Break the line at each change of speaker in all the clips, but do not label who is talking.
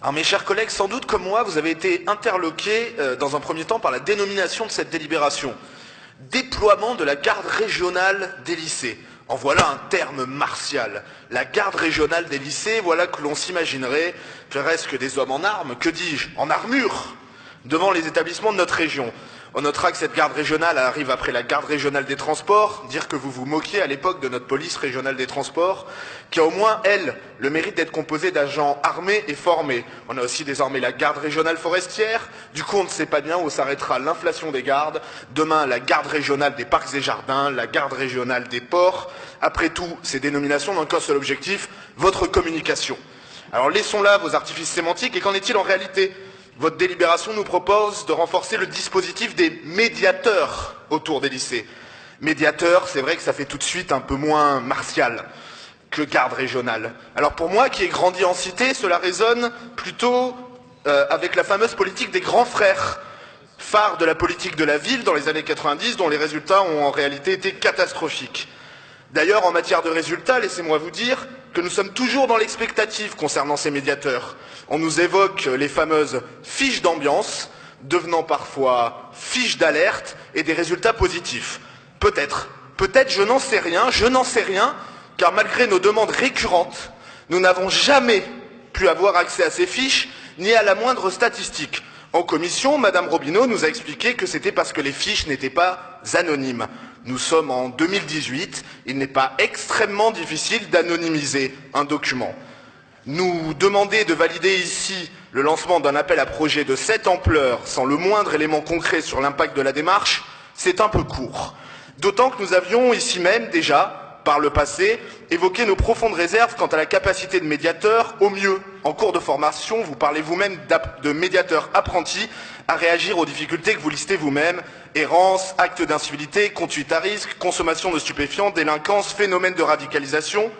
Alors mes chers collègues, sans doute comme moi, vous avez été interloqués dans un premier temps par la dénomination de cette délibération. Déploiement de la garde régionale des lycées. En voilà un terme martial. La garde régionale des lycées, voilà que l'on s'imaginerait presque des hommes en armes, que dis-je, en armure, devant les établissements de notre région. On notera que cette garde régionale arrive après la garde régionale des transports, dire que vous vous moquiez à l'époque de notre police régionale des transports, qui a au moins, elle, le mérite d'être composée d'agents armés et formés. On a aussi désormais la garde régionale forestière, du coup on ne sait pas bien où s'arrêtera l'inflation des gardes, demain la garde régionale des parcs et jardins, la garde régionale des ports. Après tout, ces dénominations n'ont qu'un seul objectif, votre communication. Alors laissons là vos artifices sémantiques, et qu'en est-il en réalité ? Votre délibération nous propose de renforcer le dispositif des médiateurs autour des lycées. Médiateurs, c'est vrai que ça fait tout de suite un peu moins martial que garde régionale. Alors pour moi, qui ai grandi en cité, cela résonne plutôt avec la fameuse politique des grands frères, phare de la politique de la ville dans les années 90, dont les résultats ont en réalité été catastrophiques. D'ailleurs, en matière de résultats, laissez-moi vous dire que nous sommes toujours dans l'expectative concernant ces médiateurs. On nous évoque les fameuses fiches d'ambiance, devenant parfois fiches d'alerte et des résultats positifs. Peut-être, je n'en sais rien, car malgré nos demandes récurrentes, nous n'avons jamais pu avoir accès à ces fiches, ni à la moindre statistique. En commission, Madame Robineau nous a expliqué que c'était parce que les fiches n'étaient pas anonymes. Nous sommes en 2018, il n'est pas extrêmement difficile d'anonymiser un document. Nous demander de valider ici le lancement d'un appel à projet de cette ampleur sans le moindre élément concret sur l'impact de la démarche, c'est un peu court. D'autant que nous avions ici même déjà, par le passé, évoqué nos profondes réserves quant à la capacité de médiateur, au mieux, en cours de formation, vous parlez vous-même de médiateur apprenti, à réagir aux difficultés que vous listez vous-même, errance, actes d'incivilité, conduite à risque, consommation de stupéfiants, délinquance, phénomène de radicalisation.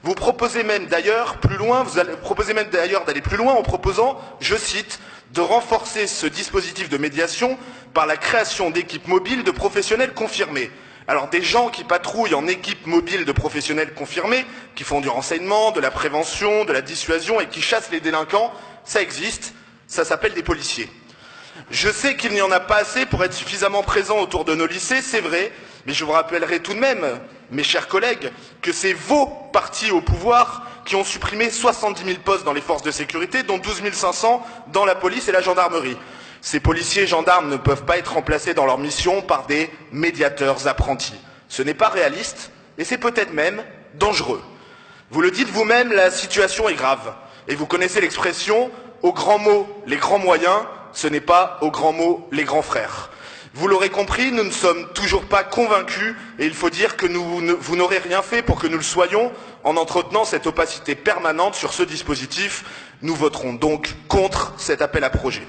Vous proposez même d'ailleurs d'aller plus loin en proposant, je cite, de renforcer ce dispositif de médiation par la création d'équipes mobiles de professionnels confirmés. Alors des gens qui patrouillent en équipe mobile de professionnels confirmés, qui font du renseignement, de la prévention, de la dissuasion et qui chassent les délinquants, ça existe, ça s'appelle des policiers. Je sais qu'il n'y en a pas assez pour être suffisamment présents autour de nos lycées, c'est vrai, mais je vous rappellerai tout de même, mes chers collègues, que c'est vos partis au pouvoir qui ont supprimé 70 000 postes dans les forces de sécurité, dont 12 500 dans la police et la gendarmerie. Ces policiers et gendarmes ne peuvent pas être remplacés dans leur mission par des médiateurs apprentis. Ce n'est pas réaliste et c'est peut-être même dangereux. Vous le dites vous-même, la situation est grave. Et vous connaissez l'expression « aux grands mots, les grands moyens », ce n'est pas aux grands mots, les grands frères. Vous l'aurez compris, nous ne sommes toujours pas convaincus et il faut dire que vous n'aurez rien fait pour que nous le soyons en entretenant cette opacité permanente sur ce dispositif. Nous voterons donc contre cet appel à projet.